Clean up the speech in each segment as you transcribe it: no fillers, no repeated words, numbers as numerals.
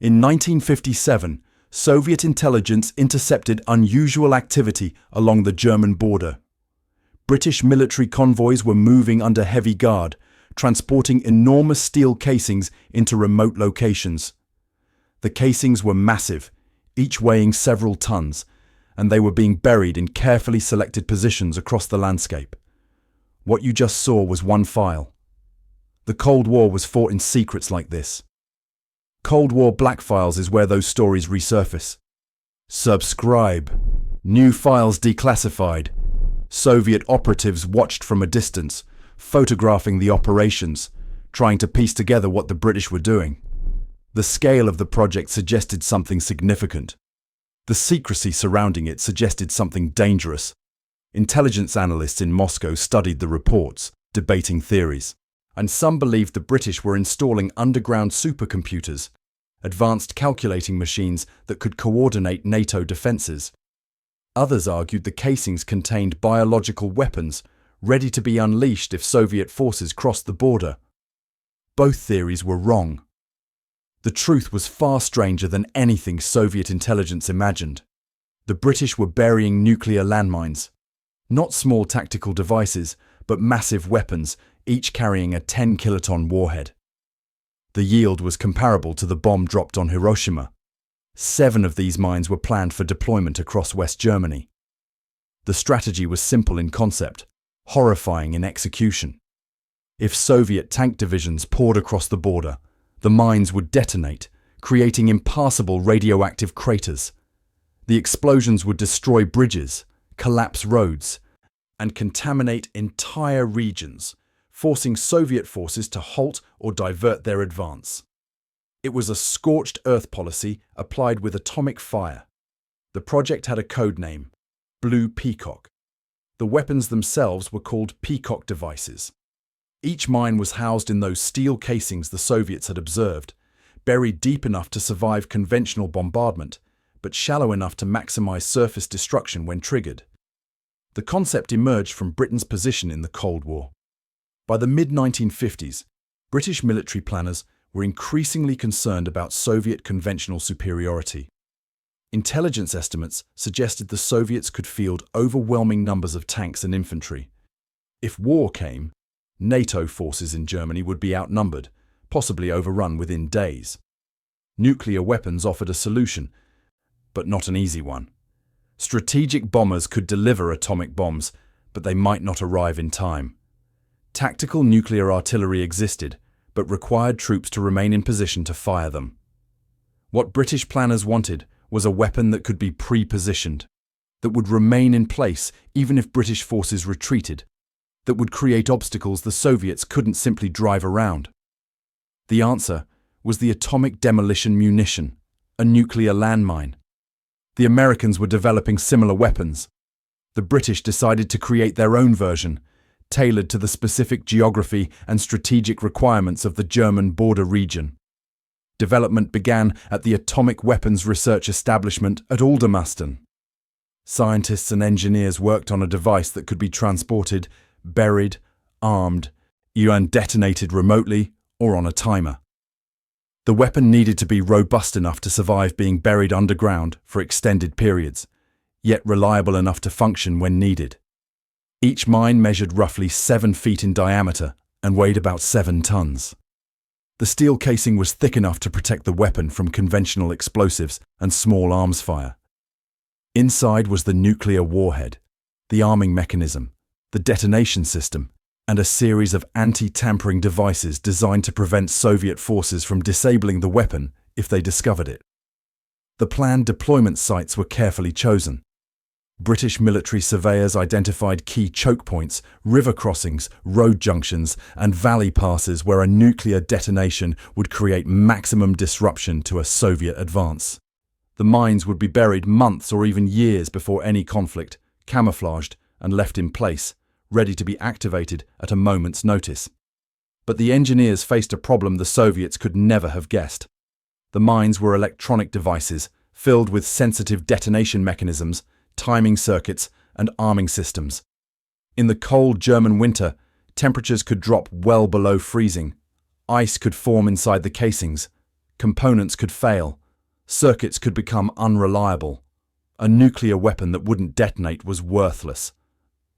In 1957, Soviet intelligence intercepted unusual activity along the German border. British military convoys were moving under heavy guard, transporting enormous steel casings into remote locations. The casings were massive, each weighing several tons, and they were being buried in carefully selected positions across the landscape. What you just saw was one file. The Cold War was fought in secrets like this. Cold War Black Files is where those stories resurface. Subscribe. New files declassified. Soviet operatives watched from a distance, photographing the operations, trying to piece together what the British were doing. The scale of the project suggested something significant. The secrecy surrounding it suggested something dangerous. Intelligence analysts in Moscow studied the reports, debating theories, and some believed the British were installing underground supercomputers, advanced calculating machines that could coordinate NATO defenses. Others argued the casings contained biological weapons, ready to be unleashed if Soviet forces crossed the border. Both theories were wrong. The truth was far stranger than anything Soviet intelligence imagined. The British were burying nuclear landmines. Not small tactical devices, but massive weapons, each carrying a 10-kiloton warhead. The yield was comparable to the bomb dropped on Hiroshima. 7 of these mines were planned for deployment across West Germany. The strategy was simple in concept, horrifying in execution. If Soviet tank divisions poured across the border, the mines would detonate, creating impassable radioactive craters. The explosions would destroy bridges, collapse roads, and contaminate entire regions, forcing Soviet forces to halt or divert their advance. It was a scorched earth policy applied with atomic fire. The project had a code name, Blue Peacock. The weapons themselves were called Peacock devices. Each mine was housed in those steel casings the Soviets had observed, buried deep enough to survive conventional bombardment, but shallow enough to maximize surface destruction when triggered. The concept emerged from Britain's position in the Cold War. By the mid-1950s, British military planners were increasingly concerned about Soviet conventional superiority. Intelligence estimates suggested the Soviets could field overwhelming numbers of tanks and infantry. If war came, NATO forces in Germany would be outnumbered, possibly overrun within days. Nuclear weapons offered a solution, but not an easy one. Strategic bombers could deliver atomic bombs, but they might not arrive in time. Tactical nuclear artillery existed, but required troops to remain in position to fire them. What British planners wanted was a weapon that could be pre-positioned, that would remain in place even if British forces retreated, that would create obstacles the Soviets couldn't simply drive around. The answer was the atomic demolition munition, a nuclear landmine. The Americans were developing similar weapons. The British decided to create their own version, tailored to the specific geography and strategic requirements of the German border region. Development began at the Atomic Weapons Research Establishment at Aldermaston. Scientists and engineers worked on a device that could be transported, buried, armed, and detonated remotely or on a timer. The weapon needed to be robust enough to survive being buried underground for extended periods, yet reliable enough to function when needed. Each mine measured roughly 7 feet in diameter and weighed about 7 tons. The steel casing was thick enough to protect the weapon from conventional explosives and small arms fire. Inside was the nuclear warhead, the arming mechanism, the detonation system, and a series of anti-tampering devices designed to prevent Soviet forces from disabling the weapon if they discovered it. The planned deployment sites were carefully chosen. British military surveyors identified key choke points, river crossings, road junctions, and valley passes where a nuclear detonation would create maximum disruption to a Soviet advance. The mines would be buried months or even years before any conflict, camouflaged and left in place, ready to be activated at a moment's notice. But the engineers faced a problem the Soviets could never have guessed. The mines were electronic devices filled with sensitive detonation mechanisms, timing circuits, and arming systems. In the cold German winter, temperatures could drop well below freezing. Ice could form inside the casings. Components could fail. Circuits could become unreliable. A nuclear weapon that wouldn't detonate was worthless.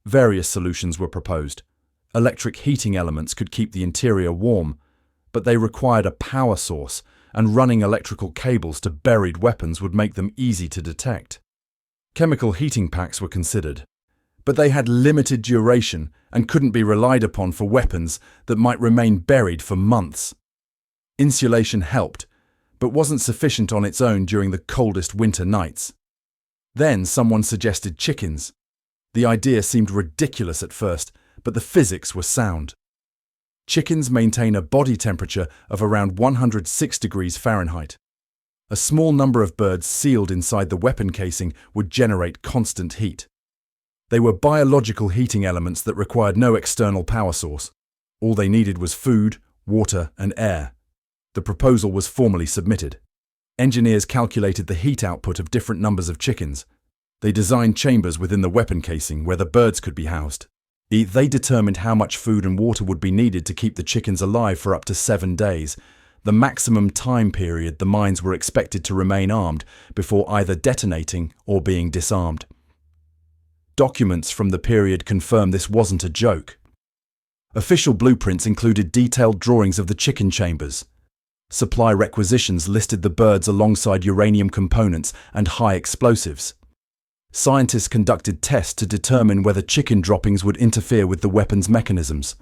Various solutions were proposed. Electric heating elements could keep the interior warm, but they required a power source, and running electrical cables to buried weapons would make them easy to detect. Chemical heating packs were considered, but they had limited duration and couldn't be relied upon for weapons that might remain buried for months. Insulation helped, but wasn't sufficient on its own during the coldest winter nights. Then someone suggested chickens. The idea seemed ridiculous at first, but the physics were sound. Chickens maintain a body temperature of around 106 degrees Fahrenheit. A small number of birds sealed inside the weapon casing would generate constant heat. They were biological heating elements that required no external power source. All they needed was food, water, and air. The proposal was formally submitted. Engineers calculated the heat output of different numbers of chickens. They designed chambers within the weapon casing where the birds could be housed. They determined how much food and water would be needed to keep the chickens alive for up to 7 days, the maximum time period the mines were expected to remain armed before either detonating or being disarmed. Documents from the period confirm this wasn't a joke. Official blueprints included detailed drawings of the chicken chambers. Supply requisitions listed the birds alongside uranium components and high explosives. Scientists conducted tests to determine whether chicken droppings would interfere with the weapon's mechanisms.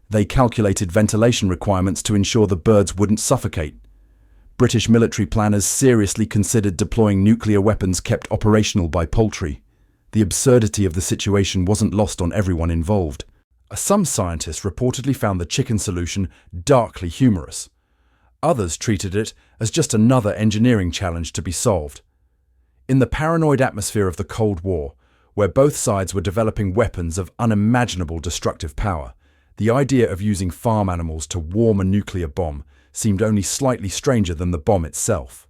They calculated ventilation requirements to ensure the birds wouldn't suffocate. British military planners seriously considered deploying nuclear weapons kept operational by poultry. The absurdity of the situation wasn't lost on everyone involved. Some scientists reportedly found the chicken solution darkly humorous. Others treated it as just another engineering challenge to be solved. In the paranoid atmosphere of the Cold War, where both sides were developing weapons of unimaginable destructive power, the idea of using farm animals to warm a nuclear bomb seemed only slightly stranger than the bomb itself.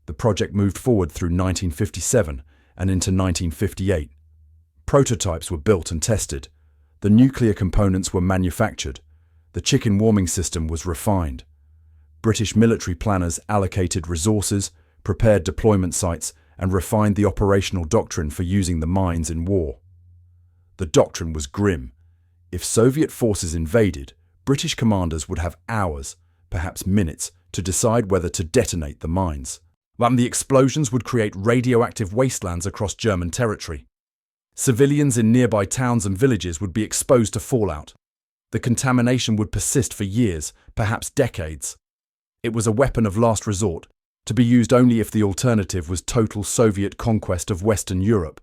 The project moved forward through 1957 and into 1958. Prototypes were built and tested. The nuclear components were manufactured. The chicken warming system was refined. British military planners allocated resources, prepared deployment sites, and refined the operational doctrine for using the mines in war. The doctrine was grim. If Soviet forces invaded, British commanders would have hours, perhaps minutes, to decide whether to detonate the mines. And the explosions would create radioactive wastelands across German territory. Civilians in nearby towns and villages would be exposed to fallout. The contamination would persist for years, perhaps decades. It was a weapon of last resort, to be used only if the alternative was total Soviet conquest of Western Europe.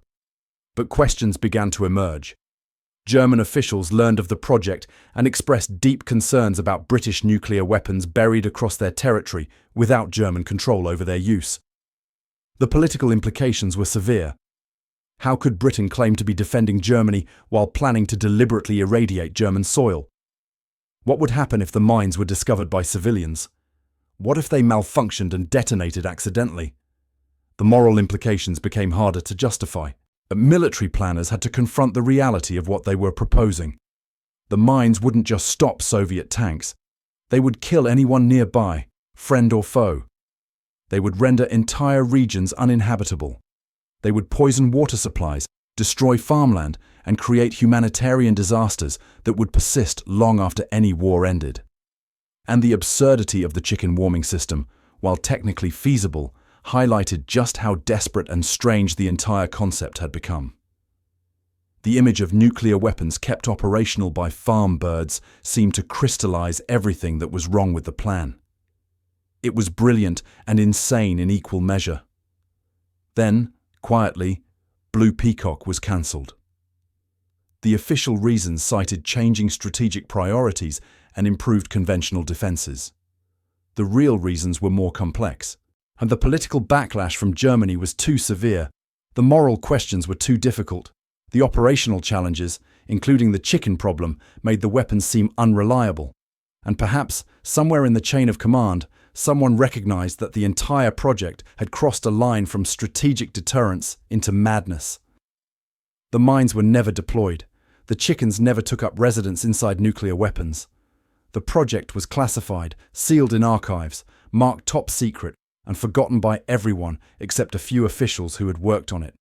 But questions began to emerge. German officials learned of the project and expressed deep concerns about British nuclear weapons buried across their territory without German control over their use. The political implications were severe. How could Britain claim to be defending Germany while planning to deliberately irradiate German soil? What would happen if the mines were discovered by civilians? What if they malfunctioned and detonated accidentally? The moral implications became harder to justify. Military planners had to confront the reality of what they were proposing. The mines wouldn't just stop Soviet tanks. They would kill anyone nearby, friend or foe. They would render entire regions uninhabitable. They would poison water supplies, destroy farmland, and create humanitarian disasters that would persist long after any war ended. And the absurdity of the chicken warming system, while technically feasible, highlighted just how desperate and strange the entire concept had become. The image of nuclear weapons kept operational by farm birds seemed to crystallize everything that was wrong with the plan. It was brilliant and insane in equal measure. Then, quietly, Blue Peacock was cancelled. The official reasons cited changing strategic priorities and improved conventional defences. The real reasons were more complex, and the political backlash from Germany was too severe. The moral questions were too difficult. The operational challenges, including the chicken problem, made the weapons seem unreliable. And perhaps, somewhere in the chain of command, someone recognized that the entire project had crossed a line from strategic deterrence into madness. The mines were never deployed. The chickens never took up residence inside nuclear weapons. The project was classified, sealed in archives, marked top secret and forgotten by everyone except a few officials who had worked on it.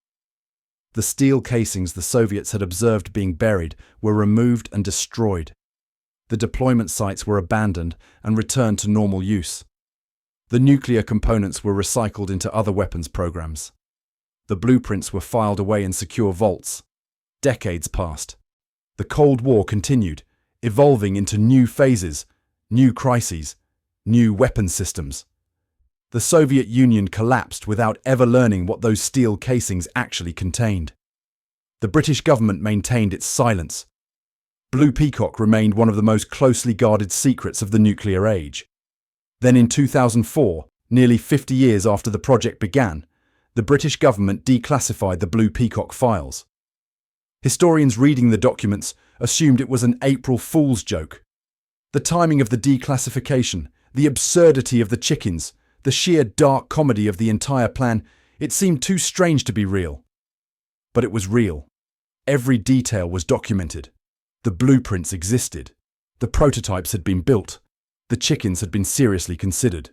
The steel casings the Soviets had observed being buried were removed and destroyed. The deployment sites were abandoned and returned to normal use. The nuclear components were recycled into other weapons programs. The blueprints were filed away in secure vaults. Decades passed. The Cold War continued, evolving into new phases, new crises, new weapon systems. The Soviet Union collapsed without ever learning what those steel casings actually contained. The British government maintained its silence. Blue Peacock remained one of the most closely guarded secrets of the nuclear age. Then in 2004, nearly 50 years after the project began, the British government declassified the Blue Peacock files. Historians reading the documents assumed it was an April Fool's joke. The timing of the declassification, the absurdity of the chickens, the sheer dark comedy of the entire plan, it seemed too strange to be real. But it was real. Every detail was documented. The blueprints existed. The prototypes had been built. The chickens had been seriously considered.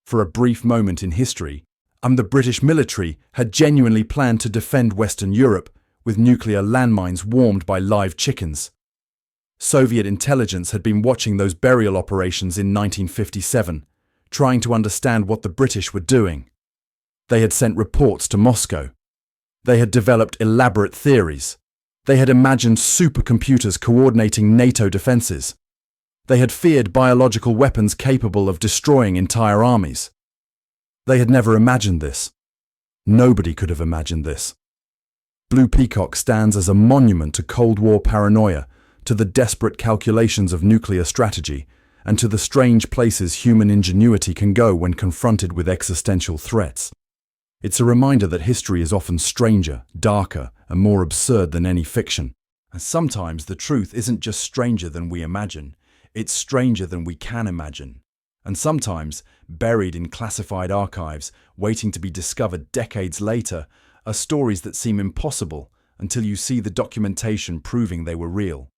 For a brief moment in history, the British military had genuinely planned to defend Western Europe with nuclear landmines warmed by live chickens. Soviet intelligence had been watching those burial operations in 1957, trying to understand what the British were doing. They had sent reports to Moscow. They had developed elaborate theories. They had imagined supercomputers coordinating NATO defenses. They had feared biological weapons capable of destroying entire armies. They had never imagined this. Nobody could have imagined this. Blue Peacock stands as a monument to Cold War paranoia, to the desperate calculations of nuclear strategy, and to the strange places human ingenuity can go when confronted with existential threats. It's a reminder that history is often stranger, darker, and more absurd than any fiction. And sometimes the truth isn't just stranger than we imagine, it's stranger than we can imagine. And sometimes, buried in classified archives, waiting to be discovered decades later, are stories that seem impossible until you see the documentation proving they were real.